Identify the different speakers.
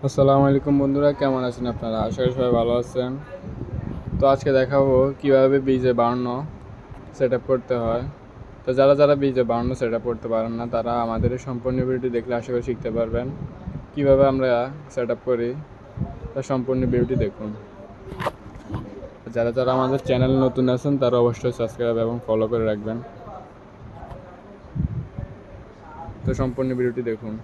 Speaker 1: আসসালামু আলাইকুম বন্ধুরা, কেমন আছেন আপনারা? আশা করি সবাই ভালো আছেন। তো আজকে দেখাবো কিভাবে বিজে 52 সেট আপ করতে হয়। তো যারা যারা বিজে 52 সেট আপ করতে পারেন না, তারা আমাদের এই সম্পূর্ণ ভিডিওটি দেখলে আশা করি শিখতে পারবেন কিভাবে আমরা সেট আপ করি। তার সম্পূর্ণ ভিডিওটি দেখুন। যারা যারা আমাদের চ্যানেল নতুন আছেন তারা অবশ্যই সাবস্ক্রাইব এবং ফলো করে রাখবেন। তো সম্পূর্ণ ভিডিওটি দেখুন।